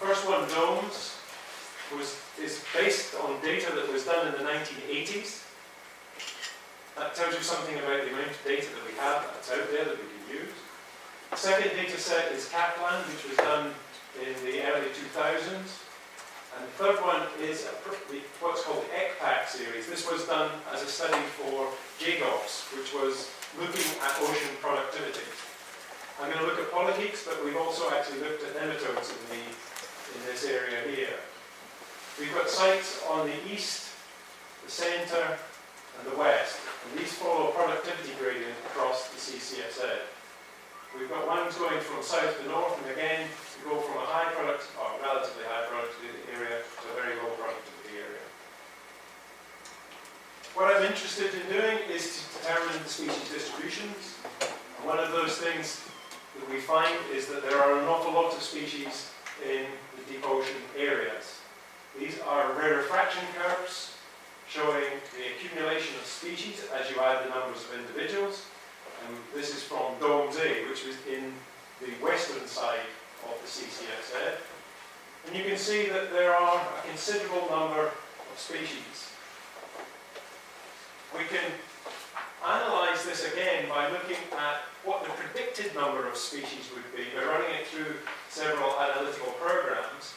first one, domes, is based on data that was done in the 1980s. That tells you something about the amount of data that we have that's out there that we can use. The second data set is Kaplan, which was done in the early 2000s. And the third one is what's called the ECPAC series. This was done as a study for JGOPS, which was looking at ocean productivity. I'm going to look at polychaetes, but we've also actually looked at nematodes in this area here. We've got sites on the east, the centre, and the west. And these follow a productivity gradient across the CCFZ. We've got ones going from south to north, and again, we go from a high product, or relatively high productivity area to a very low productivity area. What I'm interested in doing is to determine the species distributions. And one of those things that we find is that there are an awful lot of species in the deep ocean areas. These are rarefaction curves showing the accumulation of species as you add the numbers of individuals. And this is from Domes A, which was in the western side of the CCFZ. And you can see that there are a considerable number of species. We can analyze this again by looking at what the predicted number of species would be by running it through several analytical programs.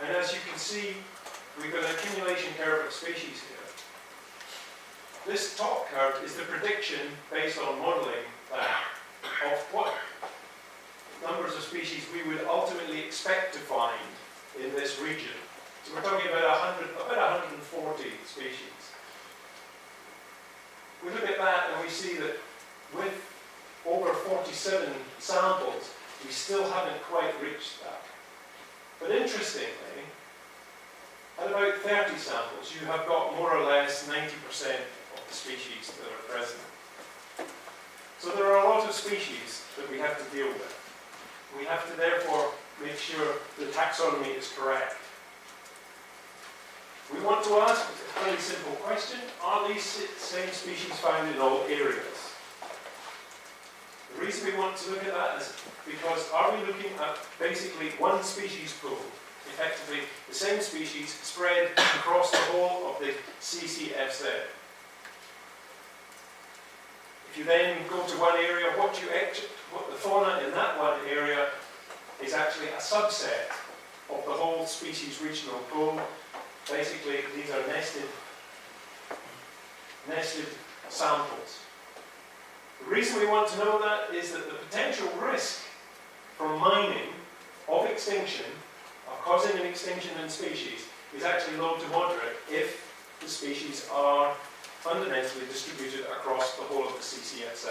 And as you can see, we've got an accumulation curve of species here. This top curve is the prediction based on modeling of what numbers of species we would ultimately expect to find in this region. So we're talking about about 140 species. We look at that and we see that with over 47 samples, we still haven't quite reached that. But interestingly, at about 30 samples, you have got more or less 90% of the species that are present. So there are a lot of species that we have to deal with. We have to therefore make sure the taxonomy is correct. We want to ask a very simple question: are these same species found in all areas? The reason we want to look at that is because are we looking at basically one species pool, effectively the same species spread across the whole of the CCFZ? If you then go to one area, what the fauna in that one area is actually a subset of the whole species regional pool. Basically, these are nested samples. The reason we want to know that is that the potential risk from mining of extinction, of causing an extinction in species, is actually low to moderate if the species are fundamentally distributed across the whole of the CCFZ.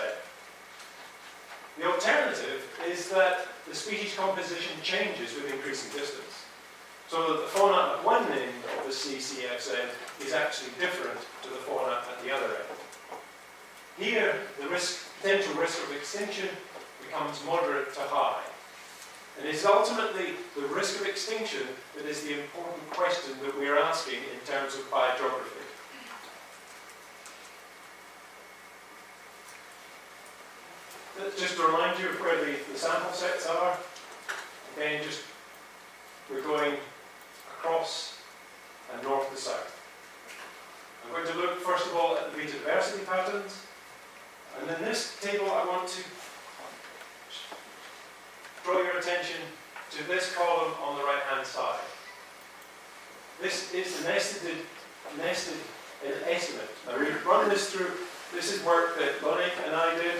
The alternative is that the species composition changes with increasing distance, so that the fauna at one end of the CCFZ is actually different to the fauna at the other end. Here, the potential risk of extinction becomes moderate to high. And it's ultimately the risk of extinction that is the important question that we're asking in terms of biogeography. Just to remind you of where the sample sets are, again, we're going across and north to south. I'm going to look first of all at the beta diversity patterns, and in this table I want to draw your attention to this column on the right hand side. This is the nested estimate. Now we've run this through, this is work that Lonnie and I did.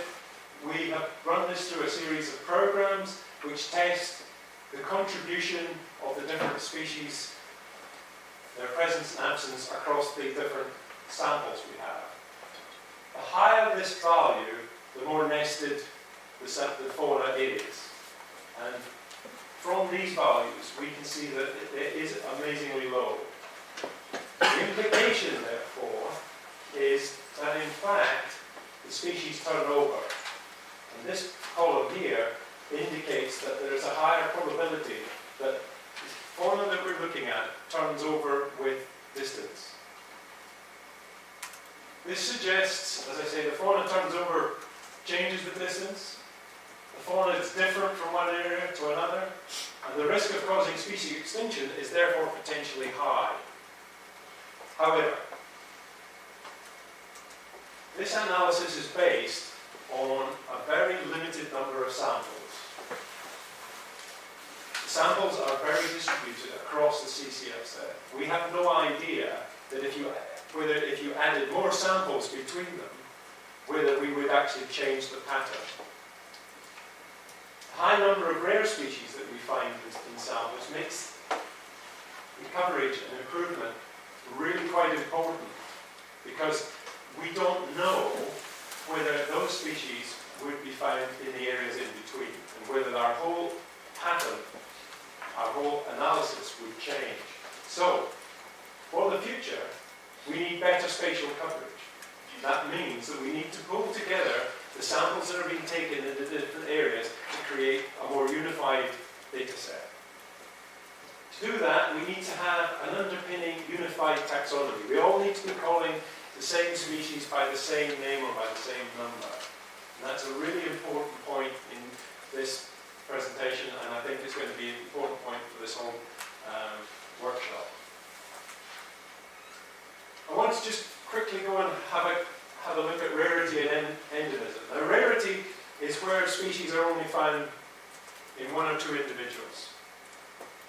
We have run this through a series of programs which test the contribution of the different species, their presence and absence across the different samples we have. The higher this value, the more nested the fauna is. And from these values, we can see that it is amazingly low. The implication, therefore, is that in fact, the species turn over. And this column here indicates that there is a higher probability that the fauna that we're looking at turns over with distance. This suggests, as I say, the fauna turns over, changes with distance. The fauna is different from one area to another. and the risk of causing species extinction is therefore potentially high. However, this analysis is based on a very limited number of samples. The samples are very distributed across the CCF. We have no idea that if you added more samples between them, whether we would actually change the pattern. The high number of rare species that we find in samples makes the coverage and improvement really quite important, because we don't know whether those species would be found in the areas in between, and whether our whole pattern, our whole analysis would change. So, for the future, we need better spatial coverage. That means that we need to pull together the samples that are being taken in the different areas to create a more unified data set. To do that, we need to have an underpinning unified taxonomy. We all need to be calling the same species by the same name or by the same number. And that's a really important point in this presentation, and I think it's going to be an important point for this whole workshop. I want to just quickly go and have a look at rarity and endemism. Now, rarity is where species are only found in one or two individuals,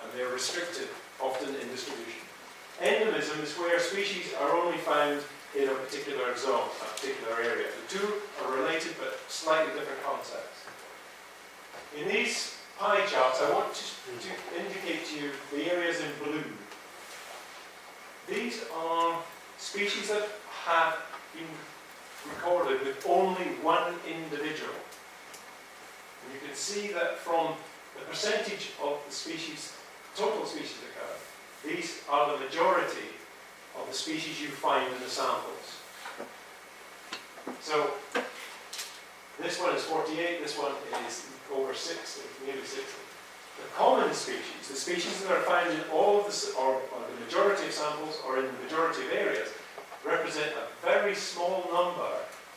and they're restricted, often in distribution. Endemism is where species are only found in a particular zone, a particular area. The two are related but slightly different concepts. In these pie charts, I want to indicate to you the areas in blue. These are species that have been recorded with only one individual. And you can see that from the percentage of the species, total species occurred, these are the majority of the species you find in the samples. So, this one is 48, this one is over 60, nearly 60. The common species, the species that are found in all of the, or the majority of samples, or in the majority of areas, represent a very small number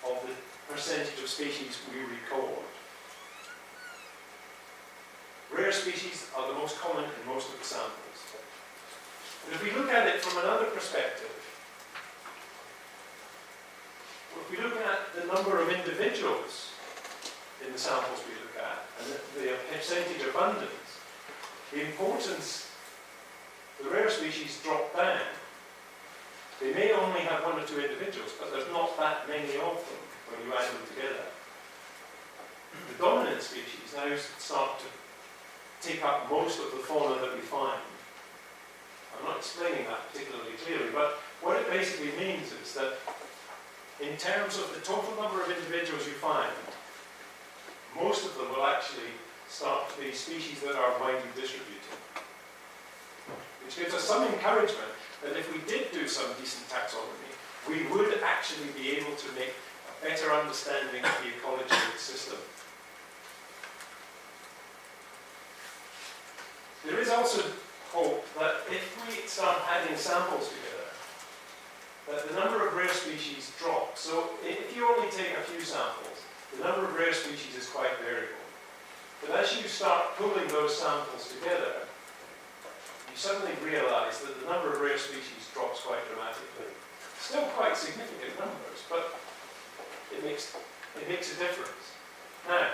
of the percentage of species we record. Rare species are the most common in most of the samples. But if we look at it from another perspective, if we look at the number of individuals in the samples we look at, and the percentage abundance, the importance, the rare species drop down. They may only have one or two individuals, but there's not that many of them when you add them together. The dominant species now start to take up most of the fauna that we find. I'm not explaining that particularly clearly, but what it basically means is that in terms of the total number of individuals you find, most of them will actually start to be species that are widely distributed. Which gives us some encouragement that if we did do some decent taxonomy, we would actually be able to make a better understanding of the ecology of the system. There is also hope that if we start adding samples together, that the number of rare species drops. So if you only take a few samples, the number of rare species is quite variable. But as you start pulling those samples together, you suddenly realize that the number of rare species drops quite dramatically. Still quite significant numbers, but it makes a difference. Now,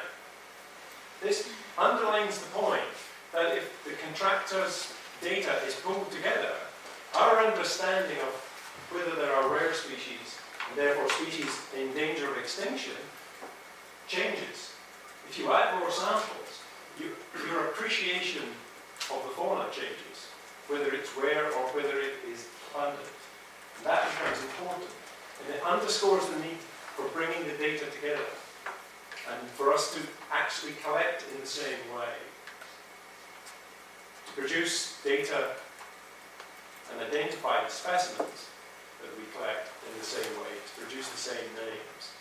this underlines the point that if the contractor's data is pulled together, our understanding of whether there are rare species, and therefore species in danger of extinction, changes. If you add more samples, your appreciation of the fauna changes, whether it's rare or whether it is abundant. And that becomes important. And it underscores the need for bringing the data together and for us to actually collect in the same way. To produce data and identify the specimens that we collect in the same way, to produce the same names.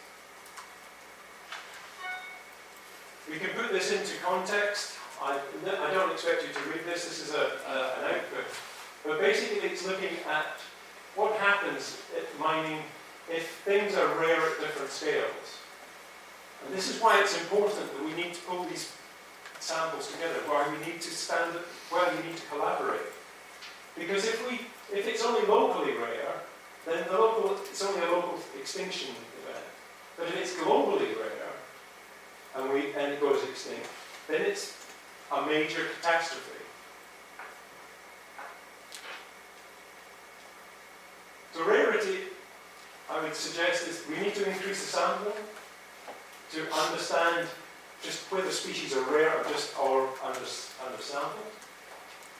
We can put this into context. I don't expect you to read this. This is an output. But basically it's looking at what happens at mining if things are rare at different scales. And this is why it's important that we need to pull these samples together, why you need to collaborate. Because if it's only locally rare, then it's only a local extinction event. But if it's globally rare, and it goes extinct, then it's a major catastrophe. So rarity, I would suggest, is we need to increase the sampling to understand just whether species are rare or undersampled.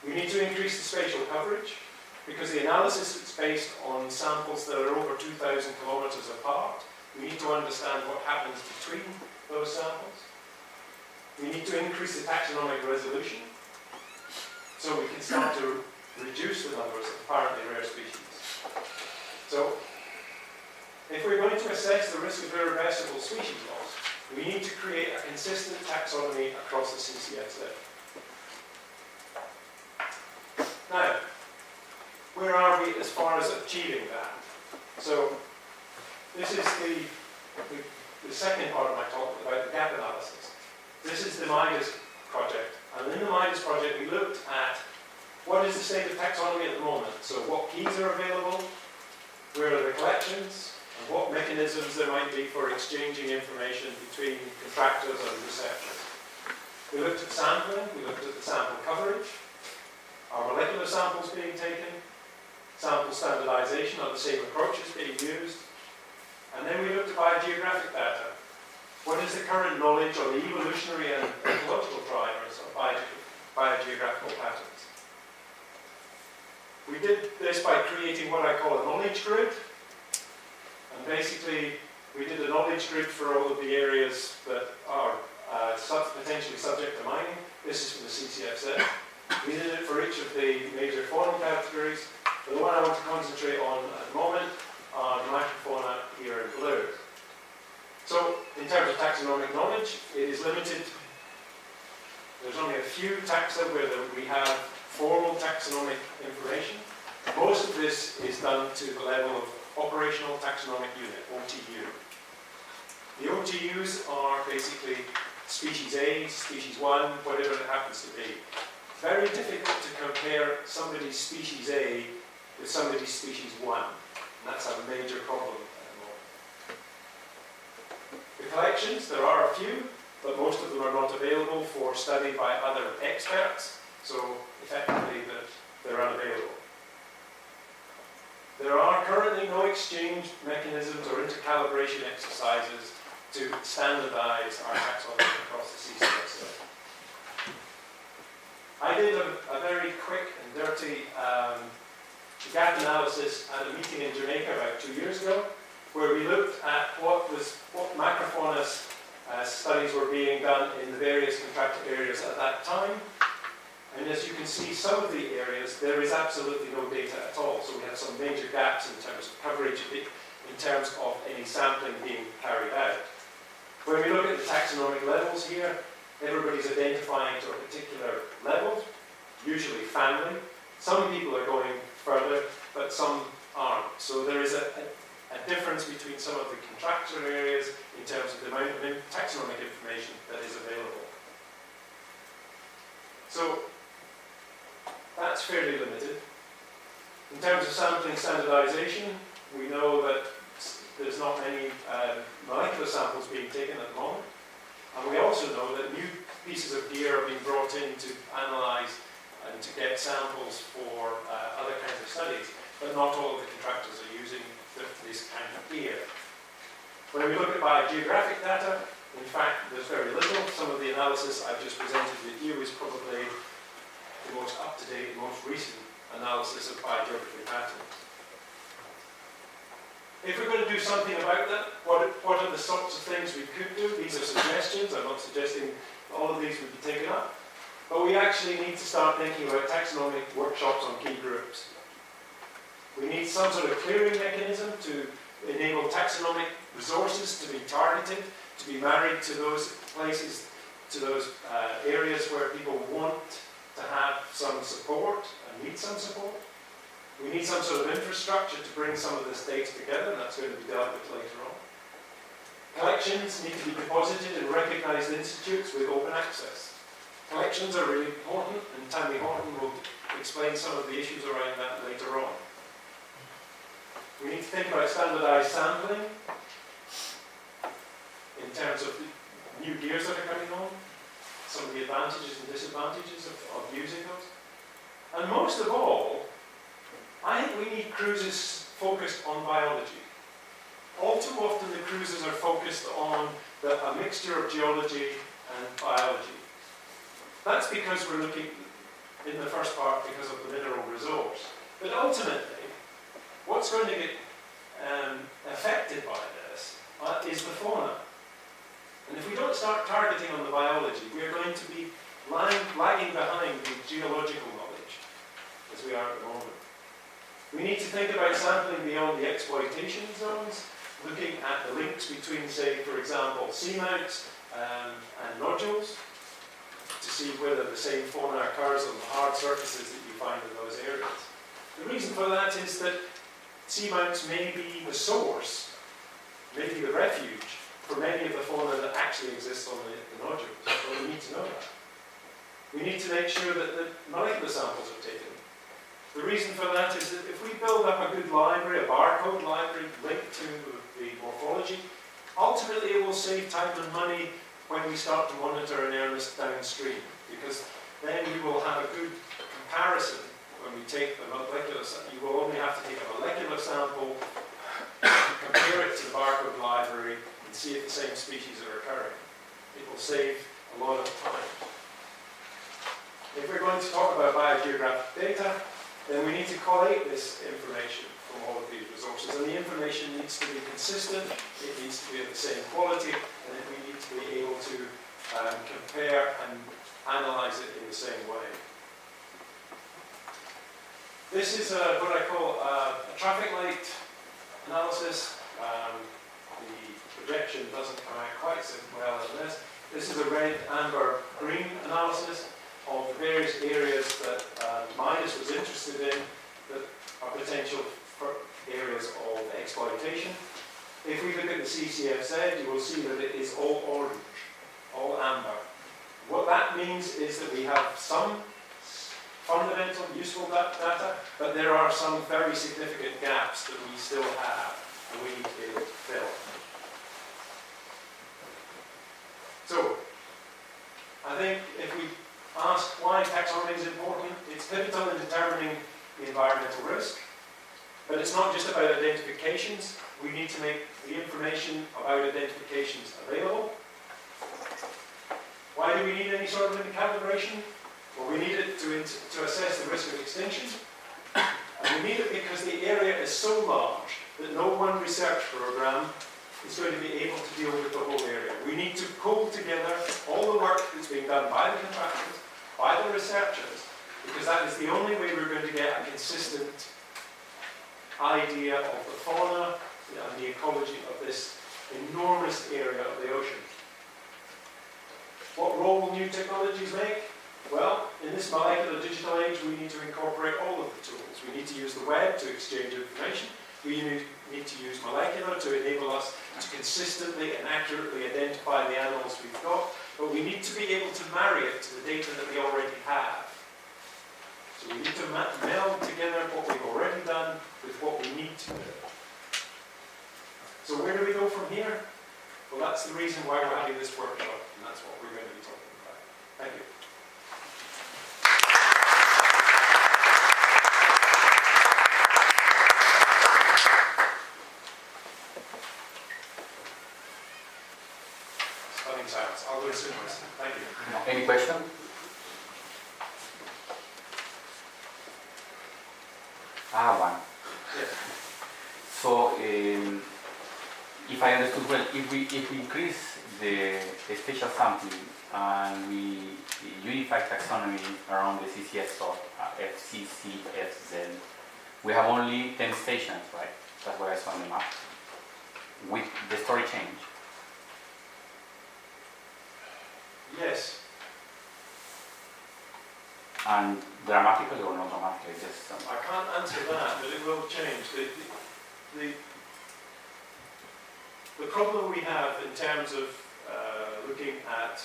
We need to increase the spatial coverage because the analysis is based on samples that are over 2,000 kilometers apart. We need to understand what happens between those samples. We need to increase the taxonomic resolution so we can start to reduce the numbers of apparently rare species. So, if we're going to assess the risk of irreversible species loss, we need to create a consistent taxonomy across the CCSF. Now, where are we as far as achieving that? So, this is the second part of my talk about the gap analysis. This is the MIDAS project. And in the MIDAS project, we looked at what is the state of taxonomy at the moment. So, what keys are available, where are the collections, and what mechanisms there might be for exchanging information between contractors and researchers. We looked at sampling, we looked at the sample coverage, are molecular samples being taken, sample standardization, are the same approaches being used, and then we looked at biogeographic data. What is the current knowledge on the evolutionary and ecological drivers of biogeographical patterns? We did this by creating what I call a knowledge grid. And basically, we did a knowledge grid for all of the areas that are potentially subject to mining. This is for the CCFZ. We did it for each of the major fauna categories. But the one I want to concentrate on at the moment are the microfauna here in blue. So, in terms of taxonomic knowledge, it is limited. There's only a few taxa where we have formal taxonomic information. Most of this is done to the level of Operational Taxonomic Unit, OTU. The OTUs are basically species A, species 1, whatever it happens to be. Very difficult to compare somebody's species A with somebody's species 1. And that's a major problem at the moment. The collections, there are a few, but most of them are not available for study by other experts. So effectively, they're unavailable. There are currently no exchange mechanisms or intercalibration exercises to standardize our taxonomy across the CCSF. I did a very quick and dirty gap analysis at a meeting in Jamaica about 2 years ago, where we looked at what macrofauna studies were being done in the various contracted areas at that time. And as you can see, some of the areas, there is absolutely no data at all. So we have some major gaps in terms of coverage, in terms of any sampling being carried out. When we look at the taxonomic levels here, everybody's identifying to a particular level, usually family. Some people are going further, but some aren't. So there is a difference between some of the contractor areas in terms of the amount of taxonomic information that is available. So that's fairly limited. In terms of sampling standardization, we know that there's not many molecular samples being taken at the moment. And we also know that new pieces of gear are being brought in to analyze and to get samples for other kinds of studies. But not all of the contractors are using this kind of gear. When we look at biogeographic data, in fact, there's very little. Some of the analysis I've just presented with you is probably the most up-to-date, most recent analysis of biogeography patterns. If we're going to do something about that, what are the sorts of things we could do? These are suggestions. I'm not suggesting all of these would be taken up. But we actually need to start thinking about taxonomic workshops on key groups. We need some sort of clearing mechanism to enable taxonomic resources to be targeted, to be married to those places, to those areas where people want to have some support and need some support. We need some sort of infrastructure to bring some of this data together, and that's going to be dealt with later on. Collections need to be deposited in recognised institutes with open access. Collections are really important, and Tammy Horton will explain some of the issues around that later on. We need to think about standardized sampling in terms of the new gears that are coming on, some of the advantages and disadvantages of using those. And most of all, I think we need cruises focused on biology. All too often the cruises are focused on a mixture of geology and biology. That's because we're looking, in the first part, because of the mineral resource. But ultimately, what's going to get affected by this is the fauna. And if we don't start targeting on the biology, we're going to be lagging behind with geological knowledge, as we are at the moment. We need to think about sampling beyond the exploitation zones, looking at the links between, say, for example, seamounts and nodules, to see whether the same fauna occurs on the hard surfaces that you find in those areas. The reason for that is that seamounts may be the source, maybe the refuge, for many of the fauna that actually exists on the nodules. So we need to know that. We need to make sure that the molecular samples are taken. The reason for that is that if we build up a good library, a barcode library linked to the morphology, ultimately it will save time and money when we start to monitor in earnest downstream, because then we will have a good comparison when we take the molecular sample. You will only have to take a molecular sample, compare it to the barcode library, and see if the same species are occurring. It will save a lot of time. If we're going to talk about biogeographic data, then we need to collate this information from all of these resources, and the information needs to be consistent, it needs to be of the same quality, and we need to be able to compare and analyze it in the same way. This is what I call a traffic light analysis. The projection doesn't come out quite so well as this. This is a red, amber, green analysis of the various areas that Midas was interested in that are potential for areas of exploitation. If we look at the CCFZ, you will see that it is all orange, all amber. What that means is that we have some fundamental, useful data, but there are some very significant gaps that we still have and we need to be able to fill. So, I think if we ask why taxonomy is important, it's pivotal in determining the environmental risk, but it's not just about identifications. We need to make the information about identifications available. Why do we need any sort of calibration? Well, we need it to assess the risk of extinction, and we need it because the area is so large that no one research program is going to be able to deal with the whole area. We need to pull together all the work that's being done by the contractors, by the researchers, because that is the only way we're going to get a consistent idea of the fauna and the ecology of this enormous area of the ocean. What role will new technologies make? Well, in this molecular digital age, we need to incorporate all of the tools. We need to use the web to exchange information. We need to use molecular to enable us to consistently and accurately identify the animals we've got, but we need to be able to marry it to the data that we already have. So we need to meld together what we've already done with what we need to do. So where do we go from here? Well, that's the reason why we're having this workshop, and that's what we're going to be talking about. Thank you. Stunning silence. I'll go to soon. Thank you. Any question? One. Yes. So, if I understood well, if we increase the spatial sampling and we unify taxonomy around the FCCFZ, we have only 10 stations, right? That's what I saw on the map. With the story change. Yes. And dramatically or not dramatically? Just I can't answer that, but it will change. The problem we have in terms of looking at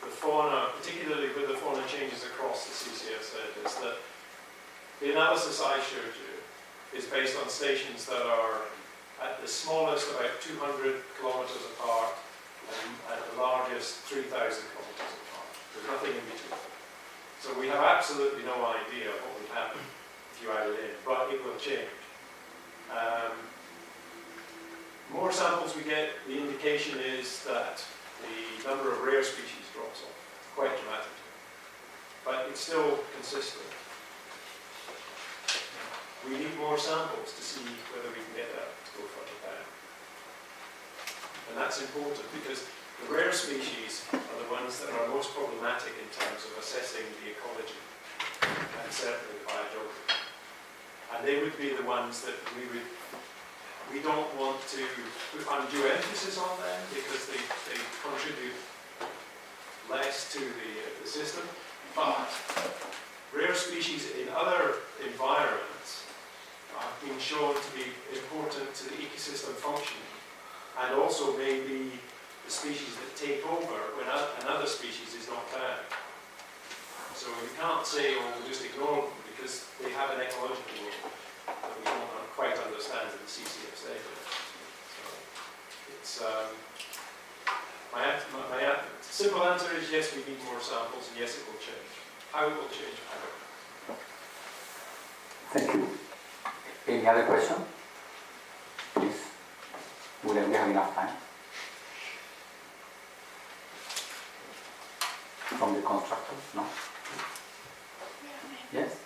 the fauna, particularly with the fauna changes across the CCFZ, is that the analysis I showed you is based on stations that are at the smallest about 200 kilometres apart and at the largest 3,000 kilometres apart. There's nothing in between. So we have absolutely no idea what would happen if you add it in, but it will change. More samples we get, the indication is that the number of rare species drops off quite dramatically, but it's still consistent. We need more samples to see whether we can get that to go further down. And that's important because the rare species are the ones that are most problematic in terms of assessing the ecology and certainly the biogeography. And they would be the ones that we don't want to put undue emphasis on them because they contribute less to the system. But rare species in other environments have been shown to be important to the ecosystem functioning, and also may be the species that take over when another species is knocked out. So you can't say, oh, we'll just ignore them because they have an ecological role that we don't quite understand in the CCFZ. So it's my simple answer is yes, we need more samples, and yes, it will change. How it will change, I don't know. Thank you. Any other question? Please. We have enough time. From the constructor? No? Yes?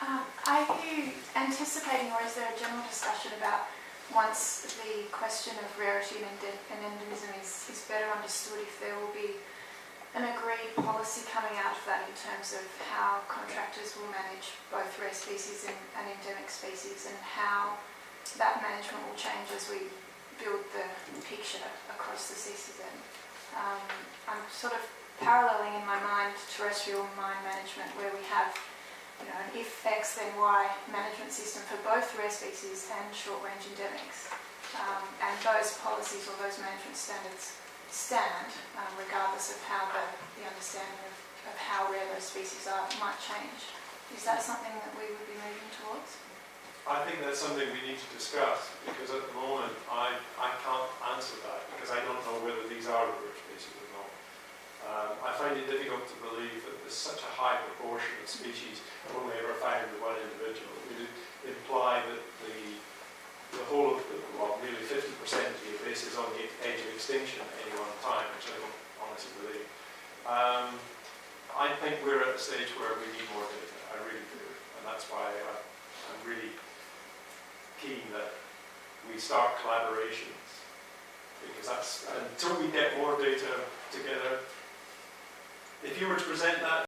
Are you anticipating, or is there a general discussion about once the question of rarity and endemism is better understood, if there will be an agreed policy coming out of that in terms of how contractors will manage both rare species and endemic species, and how that management will change as we build the picture across the CCZ? I'm sort of paralleling in my mind terrestrial mine management, where we have an if X then Y management system for both rare species and short-range endemics. And those policies or those management standards stand regardless of how the understanding of how rare those species are might change. Is that something that we would be moving towards? I think that's something we need to discuss, because at the moment I can't answer that because I don't know whether these are rare species or not. I find it difficult to believe that there's such a high proportion of species only ever found in one individual. It would imply that the whole of nearly 50% of the abyss is on the edge of extinction at any one time, which I don't honestly believe. I think we're at the stage where we need more data. I really do, and that's why I'm really keen that we start collaborations, because that's until we get more data together. If you were to present that